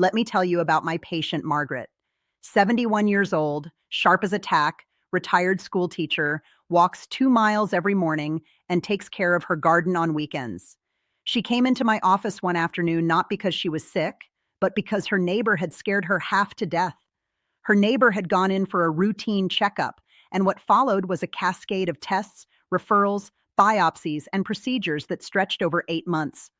let me tell you about my patient Margaret. 71 years old, sharp as a tack, retired school teacher, walks 2 miles every morning, and takes care of her garden on weekends. She came into my office one afternoon not because she was sick, but because her neighbor had scared her half to death. Her neighbor had gone in for a routine checkup, and what followed was a cascade of tests, referrals, biopsies, and procedures that stretched over 8 months.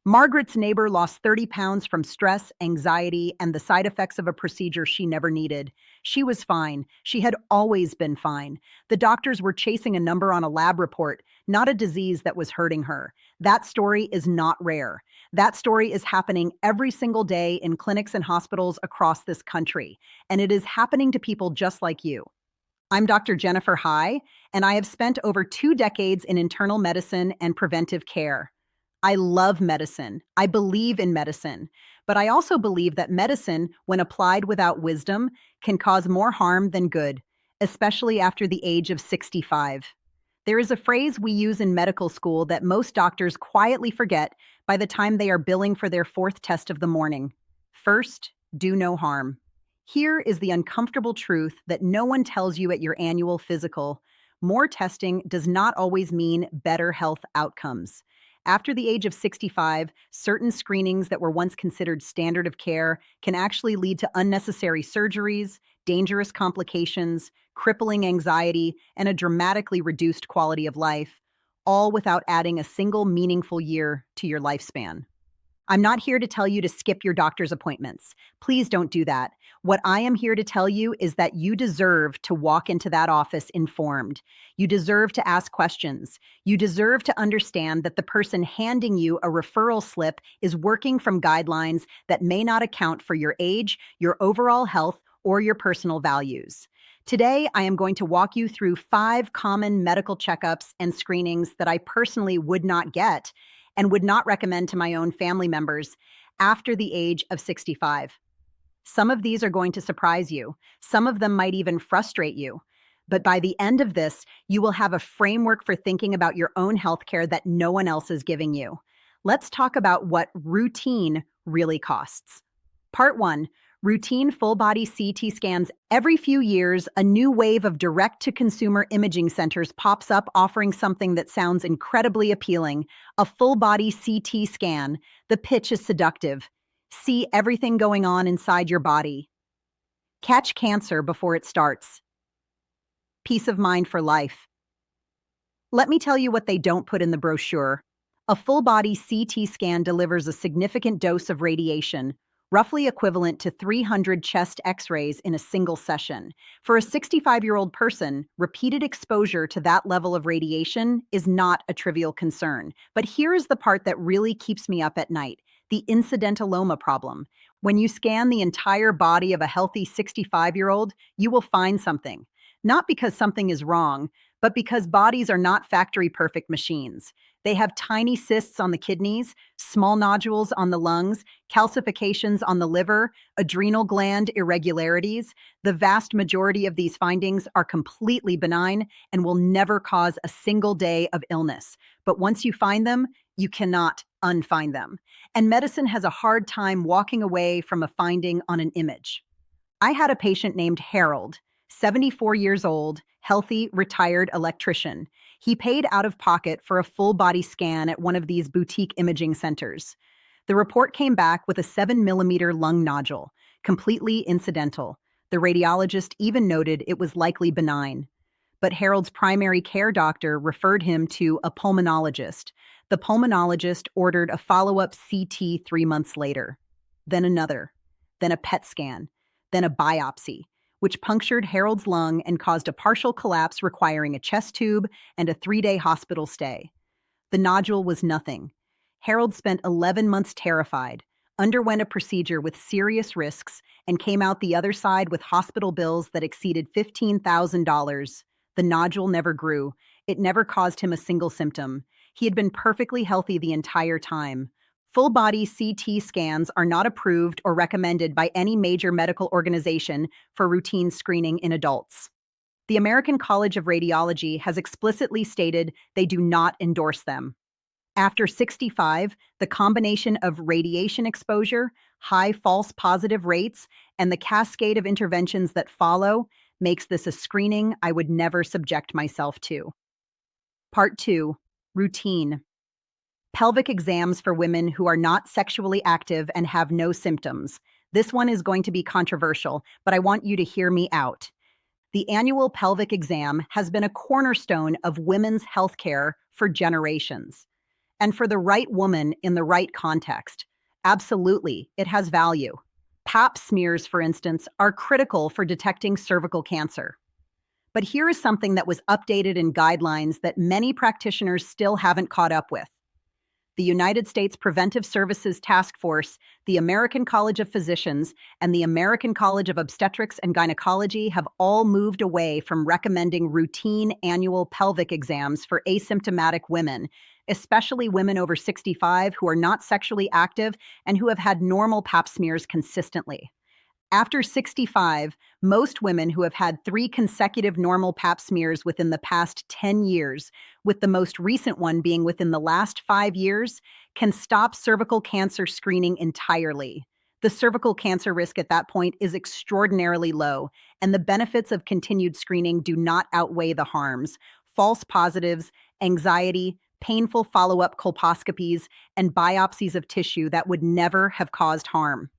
Margaret's neighbor lost 30 pounds from stress, anxiety, and the side effects of a procedure she never needed. She was fine. She had always been fine. The doctors were chasing a number on a lab report, not a disease that was hurting her. That story is not rare. That story is happening every single day in clinics and hospitals across this country, and it is happening to people just like you. I'm Dr. Jennifer High, and I have spent over 2 decades in internal medicine and preventive care. I love medicine. I believe in medicine. But I also believe that medicine, when applied without wisdom, can cause more harm than good, especially after the age of 65. There is a phrase we use in medical school that most doctors quietly forget by the time they are billing for their fourth test of the morning. First, do no harm. Here is the uncomfortable truth that no one tells you at your annual physical. More testing does not always mean better health outcomes. After the age of 65, certain screenings that were once considered standard of care can actually lead to unnecessary surgeries, dangerous complications, crippling anxiety, and a dramatically reduced quality of life, all without adding a single meaningful year to your lifespan. I'm not here to tell you to skip your doctor's appointments. Please don't do that. What I am here to tell you is that you deserve to walk into that office informed. You deserve to ask questions. You deserve to understand that the person handing you a referral slip is working from guidelines that may not account for your age, your overall health, or your personal values. Today, I am going to walk you through 5 common medical checkups and screenings that I personally would not get and would not recommend to my own family members after the age of 65. Some of these are going to surprise you. Some of them might even frustrate you. But by the end of this, you will have a framework for thinking about your own healthcare that no one else is giving you. Let's talk about what routine really costs. Part 1. Routine full-body CT scans. Every few years, a new wave of direct-to-consumer imaging centers pops up offering something that sounds incredibly appealing, a full-body CT scan. The pitch is seductive. See everything going on inside your body. Catch cancer before it starts. Peace of mind for life. Let me tell you what they don't put in the brochure. A full-body CT scan delivers a significant dose of radiation, roughly equivalent to 300 chest X-rays in a single session. For a 65-year-old person, repeated exposure to that level of radiation is not a trivial concern. But here is the part that really keeps me up at night: the incidentaloma problem. When you scan the entire body of a healthy 65-year-old, you will find something. Not because something is wrong, but because bodies are not factory-perfect machines. They have tiny cysts on the kidneys, small nodules on the lungs, calcifications on the liver, adrenal gland irregularities. The vast majority of these findings are completely benign and will never cause a single day of illness. But once you find them, you cannot unfind them. And medicine has a hard time walking away from a finding on an image. I had a patient named Harold, 74 years old, healthy, retired electrician. He paid out of pocket for a full-body scan at one of these boutique imaging centers. The report came back with a 7-millimeter lung nodule, completely incidental. The radiologist even noted it was likely benign. But Harold's primary care doctor referred him to a pulmonologist. The pulmonologist ordered a follow-up CT 3 months later, then another, then a PET scan, then a biopsy, which punctured Harold's lung and caused a partial collapse requiring a chest tube and a 3-day hospital stay. The nodule was nothing. Harold spent 11 months terrified, underwent a procedure with serious risks, and came out the other side with hospital bills that exceeded $15,000. The nodule never grew. It never caused him a single symptom. He had been perfectly healthy the entire time. Full-body CT scans are not approved or recommended by any major medical organization for routine screening in adults. The American College of Radiology has explicitly stated they do not endorse them. After 65, the combination of radiation exposure, high false positive rates, and the cascade of interventions that follow makes this a screening I would never subject myself to. Part 2. Routine. Pelvic exams for women who are not sexually active and have no symptoms. This one is going to be controversial, but I want you to hear me out. The annual pelvic exam has been a cornerstone of women's healthcare for generations. And for the right woman in the right context, absolutely, it has value. Pap smears, for instance, are critical for detecting cervical cancer. But here is something that was updated in guidelines that many practitioners still haven't caught up with. The United States Preventive Services Task Force, the American College of Physicians, and the American College of Obstetrics and Gynecology have all moved away from recommending routine annual pelvic exams for asymptomatic women, especially women over 65 who are not sexually active and who have had normal pap smears consistently. After 65, most women who have had 3 consecutive normal pap smears within the past 10 years, with the most recent one being within the last 5 years, can stop cervical cancer screening entirely. The cervical cancer risk at that point is extraordinarily low, and the benefits of continued screening do not outweigh the harms. False positives, anxiety, painful follow-up colposcopies, and biopsies of tissue that would never have caused harm.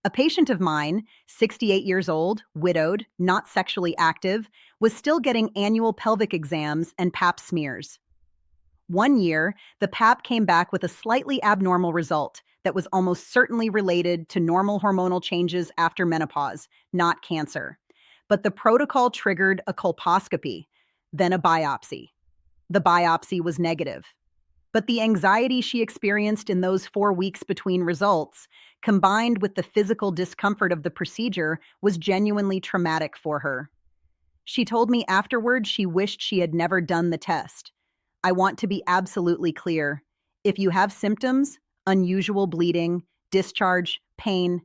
A patient of mine, 68 years old, widowed, not sexually active, was still getting annual pelvic exams and pap smears. One year, the pap came back with a slightly abnormal result that was almost certainly related to normal hormonal changes after menopause, not cancer. But the protocol triggered a colposcopy, then a biopsy. The biopsy was negative. But the anxiety she experienced in those 4 weeks between results, combined with the physical discomfort of the procedure, was genuinely traumatic for her. She told me afterward she wished she had never done the test. I want to be absolutely clear. If you have symptoms, unusual bleeding, discharge, pain,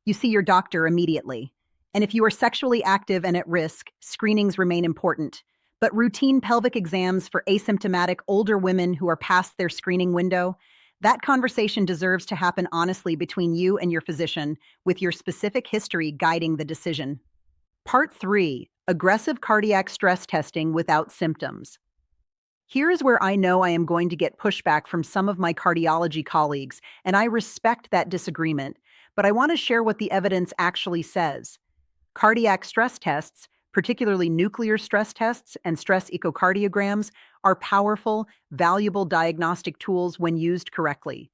you see your doctor immediately. And if you are sexually active and at risk, screenings remain important. But routine pelvic exams for asymptomatic older women who are past their screening window, that conversation deserves to happen honestly between you and your physician, with your specific history guiding the decision. Part 3. Aggressive cardiac stress testing without symptoms. Here is where I know I am going to get pushback from some of my cardiology colleagues, and I respect that disagreement, but I want to share what the evidence actually says. Cardiac stress tests, particularly nuclear stress tests and stress echocardiograms, are powerful, valuable diagnostic tools when used correctly.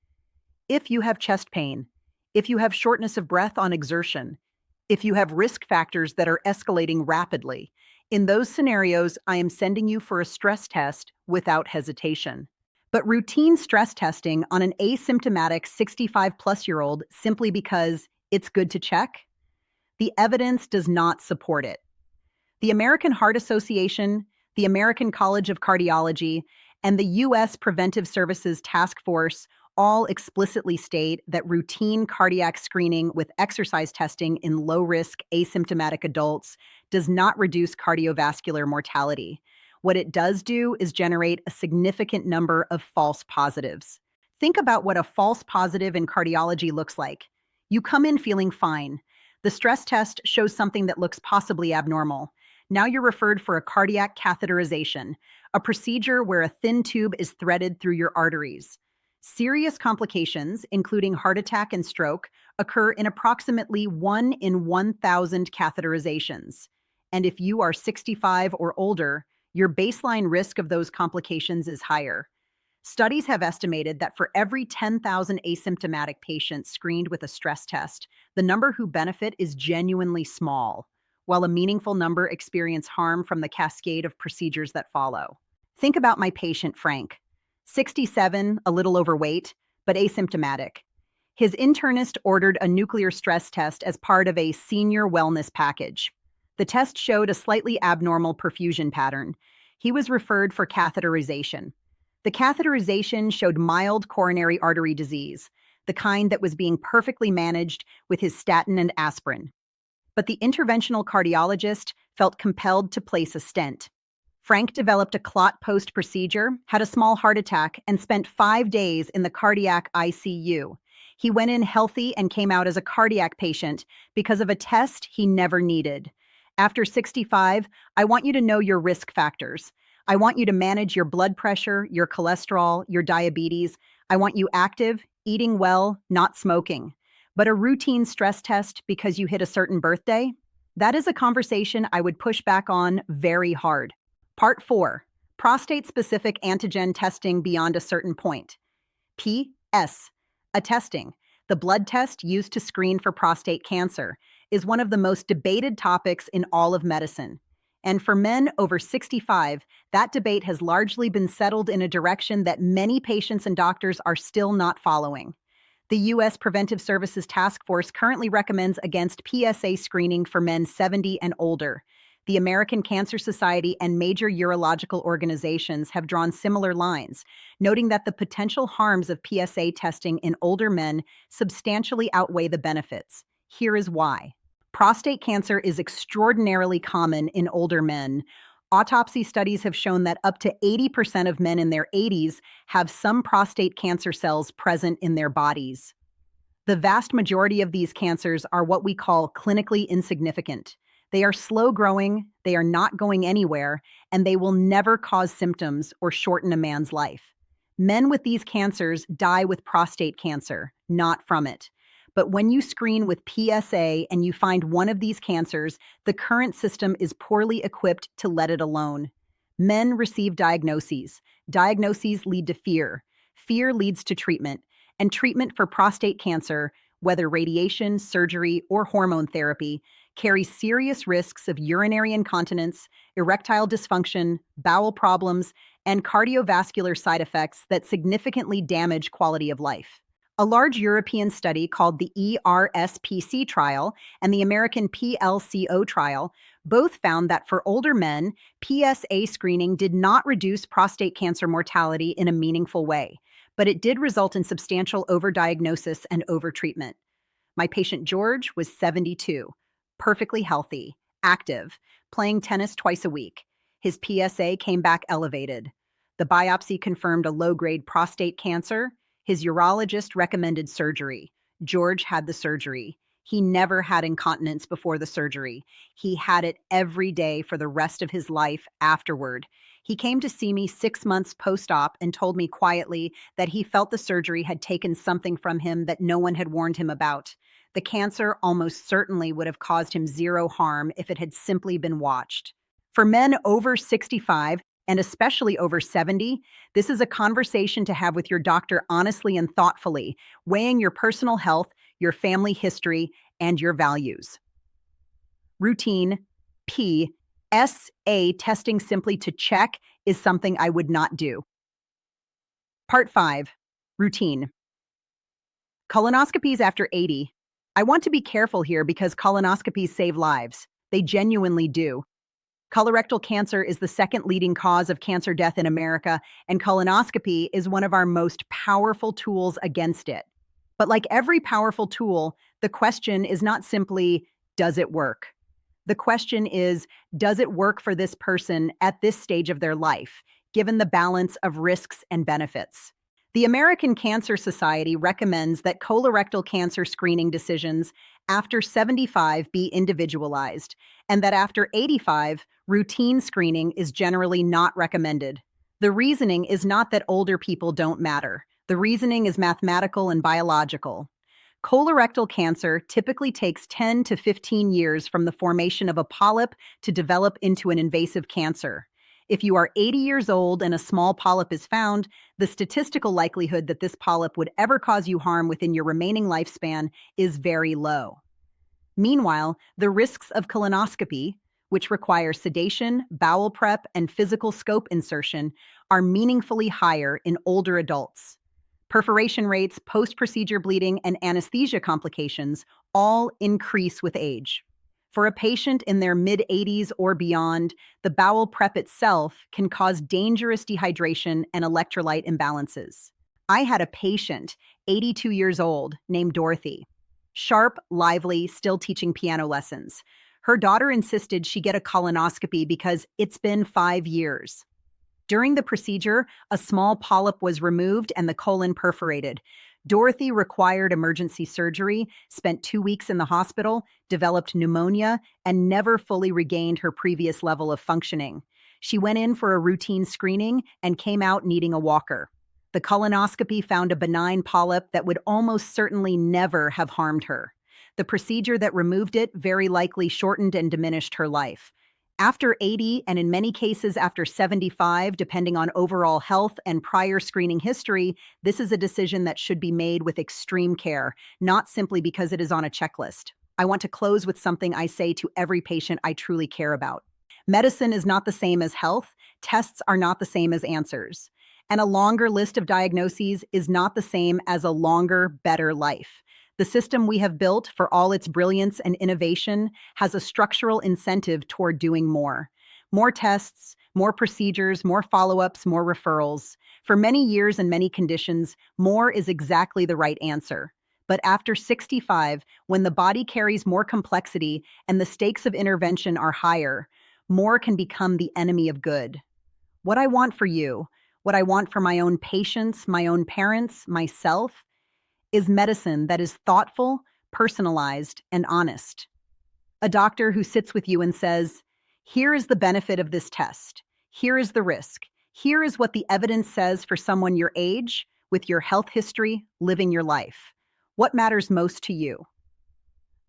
If you have chest pain, if you have shortness of breath on exertion, if you have risk factors that are escalating rapidly, in those scenarios, I am sending you for a stress test without hesitation. But routine stress testing on an asymptomatic 65-plus-year-old simply because it's good to check? The evidence does not support it. The American Heart Association, the American College of Cardiology, and the U.S. Preventive Services Task Force all explicitly state that routine cardiac screening with exercise testing in low-risk asymptomatic adults does not reduce cardiovascular mortality. What it does do is generate a significant number of false positives. Think about what a false positive in cardiology looks like. You come in feeling fine. The stress test shows something that looks possibly abnormal. Now you're referred for a cardiac catheterization, a procedure where a thin tube is threaded through your arteries. Serious complications, including heart attack and stroke, occur in approximately 1 in 1,000 catheterizations. And if you are 65 or older, your baseline risk of those complications is higher. Studies have estimated that for every 10,000 asymptomatic patients screened with a stress test, the number who benefit is genuinely small, while a meaningful number experience harm from the cascade of procedures that follow. Think about my patient, Frank. 67, a little overweight, but asymptomatic. His internist ordered a nuclear stress test as part of a senior wellness package. The test showed a slightly abnormal perfusion pattern. He was referred for catheterization. The catheterization showed mild coronary artery disease, the kind that was being perfectly managed with his statin and aspirin. But the interventional cardiologist felt compelled to place a stent. Frank developed a clot post-procedure, had a small heart attack, and spent 5 days in the cardiac ICU. He went in healthy and came out as a cardiac patient because of a test he never needed. After 65, I want you to know your risk factors. I want you to manage your blood pressure, your cholesterol, your diabetes. I want you active, eating well, not smoking. But a routine stress test because you hit a certain birthday? That is a conversation I would push back on very hard. Part 4. Prostate-specific antigen testing beyond a certain point. PS. A testing, the blood test used to screen for prostate cancer, is one of the most debated topics in all of medicine. And for men over 65, that debate has largely been settled in a direction that many patients and doctors are still not following. The U.S. Preventive Services Task Force currently recommends against PSA screening for men 70 and older. The American Cancer Society and major urological organizations have drawn similar lines, noting that the potential harms of PSA testing in older men substantially outweigh the benefits. Here is why. Prostate cancer is extraordinarily common in older men. Autopsy studies have shown that up to 80% of men in their 80s have some prostate cancer cells present in their bodies. The vast majority of these cancers are what we call clinically insignificant. They are slow growing, they are not going anywhere, and they will never cause symptoms or shorten a man's life. Men with these cancers die with prostate cancer, not from it. But when you screen with PSA and you find one of these cancers, the current system is poorly equipped to let it alone. Men receive diagnoses. Diagnoses lead to fear. Fear leads to treatment. And treatment for prostate cancer, whether radiation, surgery, or hormone therapy, carries serious risks of urinary incontinence, erectile dysfunction, bowel problems, and cardiovascular side effects that significantly damage quality of life. A large European study called the ERSPC trial and the American PLCO trial both found that for older men, PSA screening did not reduce prostate cancer mortality in a meaningful way, but it did result in substantial overdiagnosis and overtreatment. My patient George was 72, perfectly healthy, active, playing tennis twice a week. His PSA came back elevated. The biopsy confirmed a low-grade prostate cancer. His urologist recommended surgery. George had the surgery. He never had incontinence before the surgery. He had it every day for the rest of his life afterward. He came to see me 6 months post-op and told me quietly that he felt the surgery had taken something from him that no one had warned him about. The cancer almost certainly would have caused him zero harm if it had simply been watched. For men over 65, and especially over 70, this is a conversation to have with your doctor honestly and thoughtfully, weighing your personal health, your family history, and your values. Routine PSA testing simply to check is something I would not do. Part 5. Routine. Colonoscopies after 80. I want to be careful here because colonoscopies save lives. They genuinely do. Colorectal cancer is the second leading cause of cancer death in America, and colonoscopy is one of our most powerful tools against it. But like every powerful tool, the question is not simply, does it work? The question is, does it work for this person at this stage of their life, given the balance of risks and benefits? The American Cancer Society recommends that colorectal cancer screening decisions after 75 be individualized, and that after 85, routine screening is generally not recommended. The reasoning is not that older people don't matter. The reasoning is mathematical and biological. Colorectal cancer typically takes 10 to 15 years from the formation of a polyp to develop into an invasive cancer. If you are 80 years old and a small polyp is found, the statistical likelihood that this polyp would ever cause you harm within your remaining lifespan is very low. Meanwhile, the risks of colonoscopy, which require sedation, bowel prep, and physical scope insertion, are meaningfully higher in older adults. Perforation rates, post-procedure bleeding, and anesthesia complications all increase with age. For a patient in their mid-80s or beyond, the bowel prep itself can cause dangerous dehydration and electrolyte imbalances. I had a patient, 82 years old, named Dorothy. Sharp, lively, still teaching piano lessons. Her daughter insisted she get a colonoscopy because it's been 5 years. During the procedure, a small polyp was removed and the colon perforated. Dorothy required emergency surgery, spent 2 weeks in the hospital, developed pneumonia, and never fully regained her previous level of functioning. She went in for a routine screening and came out needing a walker. The colonoscopy found a benign polyp that would almost certainly never have harmed her. The procedure that removed it very likely shortened and diminished her life. After 80, and in many cases after 75, depending on overall health and prior screening history, this is a decision that should be made with extreme care, not simply because it is on a checklist. I want to close with something I say to every patient I truly care about. Medicine is not the same as health, tests are not the same as answers, and a longer list of diagnoses is not the same as a longer, better life. The system we have built, for all its brilliance and innovation, has a structural incentive toward doing more. More tests, more procedures, more follow-ups, more referrals. For many years and many conditions, more is exactly the right answer. But after 65, when the body carries more complexity and the stakes of intervention are higher, more can become the enemy of good. What I want for you, what I want for my own patients, my own parents, myself, is medicine that is thoughtful, personalized, and honest. A doctor who sits with you and says, here is the benefit of this test. Here is the risk. Here is what the evidence says for someone your age, with your health history, living your life. What matters most to you?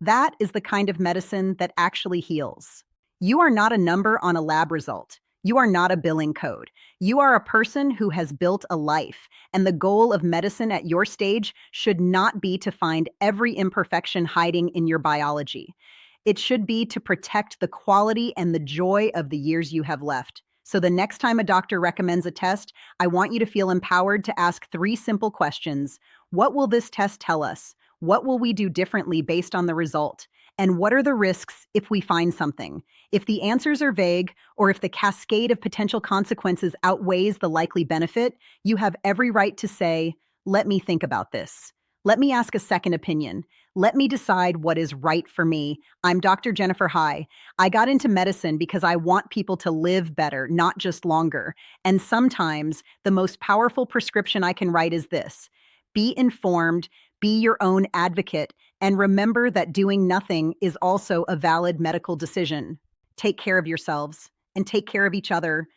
That is the kind of medicine that actually heals. You are not a number on a lab result. You are not a billing code. You are a person who has built a life, and the goal of medicine at your stage should not be to find every imperfection hiding in your biology. It should be to protect the quality and the joy of the years you have left. So the next time a doctor recommends a test, I want you to feel empowered to ask 3 simple questions. What will this test tell us? What will we do differently based on the result? And what are the risks if we find something? If the answers are vague, or if the cascade of potential consequences outweighs the likely benefit, you have every right to say, let me think about this. Let me ask a second opinion. Let me decide what is right for me. I'm Dr. Jennifer High. I got into medicine because I want people to live better, not just longer. And sometimes the most powerful prescription I can write is this: be informed, be your own advocate, and remember that doing nothing is also a valid medical decision. Take care of yourselves and take care of each other.